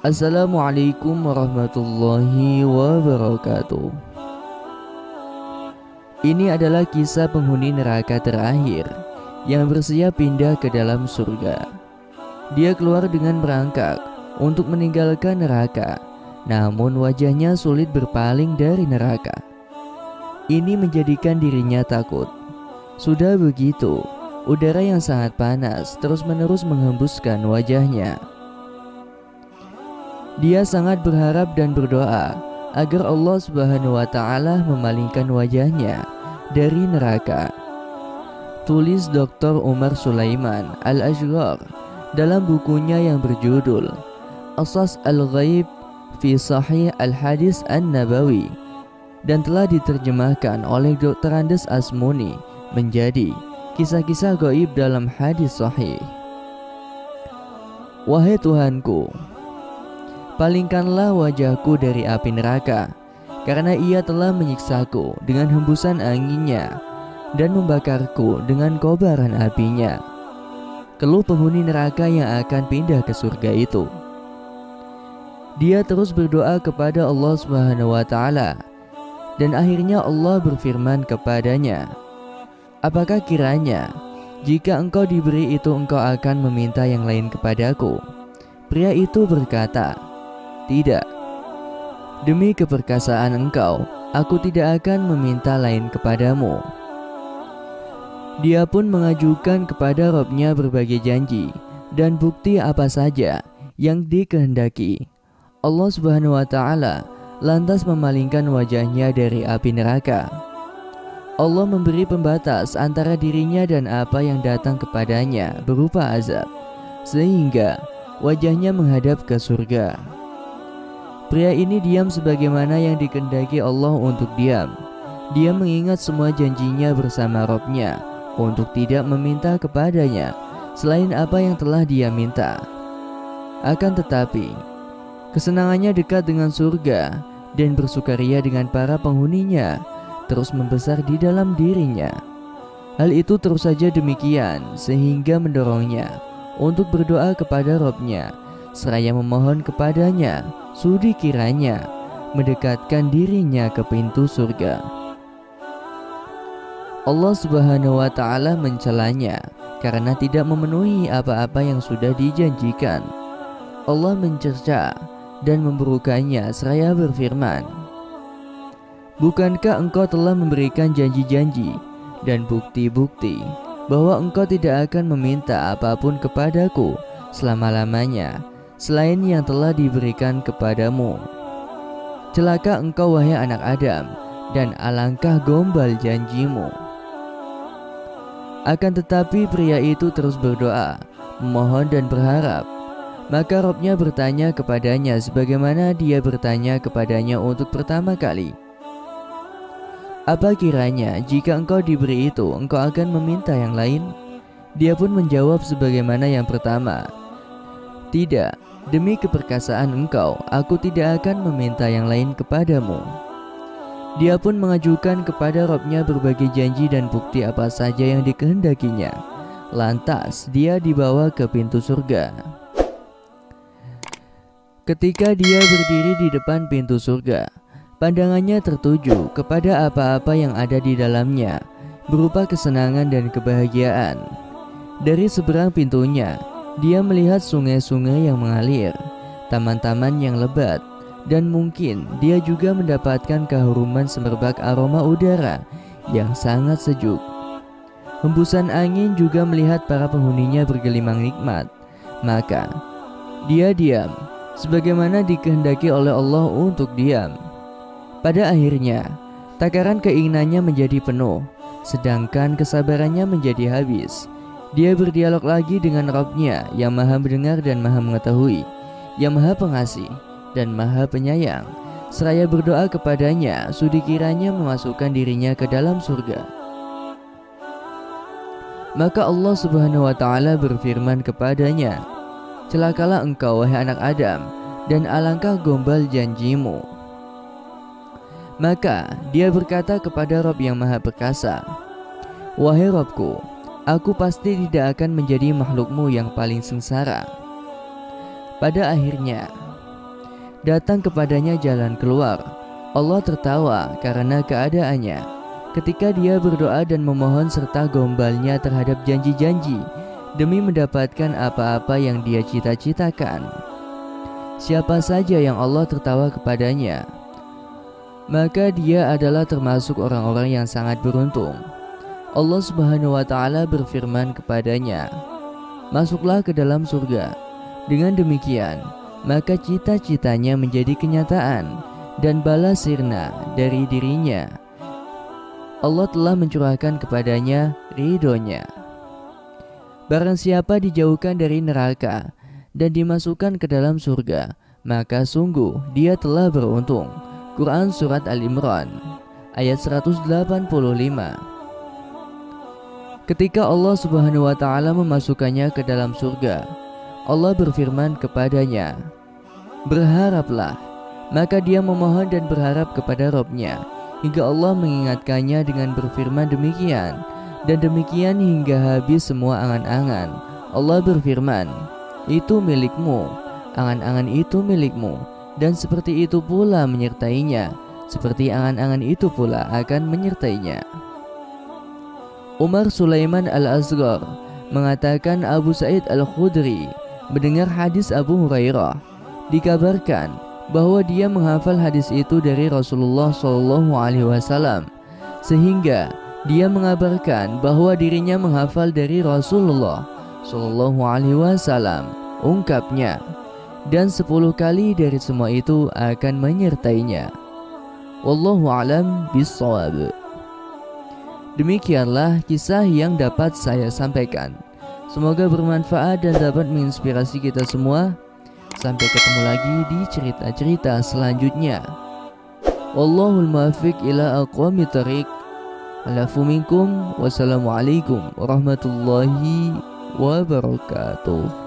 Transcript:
Assalamualaikum warahmatullahi wabarakatuh. Ini adalah kisah penghuni neraka terakhir yang bersiap pindah ke dalam surga. Dia keluar dengan merangkak untuk meninggalkan neraka, namun wajahnya sulit berpaling dari neraka. Ini menjadikan dirinya takut. Sudah begitu, udara yang sangat panas terus-menerus menghembuskan wajahnya. Dia sangat berharap dan berdoa agar Allah Subhanahu wa Ta'ala memalingkan wajahnya dari neraka. Tulis Dr. Umar Sulaiman Al-Ashghar dalam bukunya yang berjudul Qasas Al-Ghaib fi Sahih Al-Hadis An-Nabawi dan telah diterjemahkan oleh Dr. Andes Asmuni menjadi Kisah-kisah gaib dalam hadis sahih. Wahai Tuhanku, palingkanlah wajahku dari api neraka, karena ia telah menyiksaku dengan hembusan anginnya dan membakarku dengan kobaran apinya. Keluh penghuni neraka yang akan pindah ke surga itu. Dia terus berdoa kepada Allah Subhanahu wa Ta'ala, dan akhirnya Allah berfirman kepadanya, "Apakah kiranya jika engkau diberi itu engkau akan meminta yang lain kepadaku?" Pria itu berkata, "Tidak, demi keperkasaan engkau, aku tidak akan meminta lain kepadamu." Dia pun mengajukan kepada Robnya berbagai janji dan bukti apa saja yang dikehendaki. Allah Subhanahu wa Ta'ala lantas memalingkan wajahnya dari api neraka. Allah memberi pembatas antara dirinya dan apa yang datang kepadanya berupa azab, sehingga wajahnya menghadap ke surga. Pria ini diam sebagaimana yang dikehendaki Allah untuk diam. Dia mengingat semua janjinya bersama Robnya untuk tidak meminta kepadanya selain apa yang telah dia minta. Akan tetapi, kesenangannya dekat dengan surga dan bersukaria dengan para penghuninya terus membesar di dalam dirinya. Hal itu terus saja demikian sehingga mendorongnya untuk berdoa kepada Robnya seraya memohon kepadanya sudi kiranya mendekatkan dirinya ke pintu surga. Allah Subhanahu wa Ta'ala mencelanya karena tidak memenuhi apa-apa yang sudah dijanjikan. Allah mencerca dan memburukannya seraya berfirman, "Bukankah engkau telah memberikan janji-janji dan bukti-bukti bahwa engkau tidak akan meminta apapun kepadaku selama-lamanya selain yang telah diberikan kepadamu? Celaka engkau wahai anak Adam, dan alangkah gombal janjimu." Akan tetapi pria itu terus berdoa, memohon dan berharap. Maka Robnya bertanya kepadanya sebagaimana dia bertanya kepadanya untuk pertama kali, "Apa kiranya jika engkau diberi itu engkau akan meminta yang lain?" Dia pun menjawab sebagaimana yang pertama, "Tidak, demi keperkasaan engkau, aku tidak akan meminta yang lain kepadamu." Dia pun mengajukan kepada Robnya berbagai janji dan bukti apa saja yang dikehendakinya. Lantas dia dibawa ke pintu surga. Ketika dia berdiri di depan pintu surga, pandangannya tertuju kepada apa-apa yang ada di dalamnya, berupa kesenangan dan kebahagiaan. Dari seberang pintunya, dia melihat sungai-sungai yang mengalir, taman-taman yang lebat, dan mungkin dia juga mendapatkan keharuman semerbak aroma udara yang sangat sejuk. Hembusan angin juga melihat para penghuninya bergelimang nikmat. Maka dia diam sebagaimana dikehendaki oleh Allah untuk diam. Pada akhirnya, takaran keinginannya menjadi penuh, sedangkan kesabarannya menjadi habis. Dia berdialog lagi dengan Rabb-Nya yang maha mendengar dan maha mengetahui, yang maha pengasih dan maha penyayang, seraya berdoa kepadanya sudi kiranya memasukkan dirinya ke dalam surga. Maka Allah Subhanahu wa Ta'ala berfirman kepadanya, "Celakalah engkau wahai anak Adam, dan alangkah gombal janjimu." Maka dia berkata kepada Rabb yang maha perkasa, "Wahai Rabbku, aku pasti tidak akan menjadi makhlukmu yang paling sengsara." Pada akhirnya datang kepadanya jalan keluar. Allah tertawa karena keadaannya ketika dia berdoa dan memohon serta gombalnya terhadap janji-janji demi mendapatkan apa-apa yang dia cita-citakan. Siapa saja yang Allah tertawa kepadanya, maka dia adalah termasuk orang-orang yang sangat beruntung. Allah Subhanahu wa Ta'ala berfirman kepadanya, "Masuklah ke dalam surga." Dengan demikian, maka cita-citanya menjadi kenyataan dan balas sirna dari dirinya. Allah telah mencurahkan kepadanya ridhonya. Barang siapa dijauhkan dari neraka dan dimasukkan ke dalam surga, maka sungguh dia telah beruntung. Quran Surat Al-Imran ayat 185. Ketika Allah Subhanahu wa Ta'ala memasukkannya ke dalam surga, Allah berfirman kepadanya, "Berharaplah." Maka dia memohon dan berharap kepada Rabb-Nya hingga Allah mengingatkannya dengan berfirman demikian, dan demikian hingga habis semua angan-angan. Allah berfirman, "Itu milikmu, angan-angan itu milikmu, dan seperti itu pula menyertainya, seperti angan-angan itu pula akan menyertainya." Umar Sulaiman Al-Asghar mengatakan Abu Sa'id Al-Khudri mendengar hadis Abu Hurairah. Dikabarkan bahwa dia menghafal hadis itu dari Rasulullah SAW, sehingga dia mengabarkan bahwa dirinya menghafal dari Rasulullah SAW. Ungkapnya, dan 10 kali dari semua itu akan menyertainya. Wallahu a'lam bishawab. Demikianlah kisah yang dapat saya sampaikan. Semoga bermanfaat dan dapat menginspirasi kita semua. Sampai ketemu lagi di cerita-cerita selanjutnya. Wallahul muwaffiq ila aqwamit thoriq. Alafu minkum. Wassalamualaikum warahmatullahi wabarakatuh.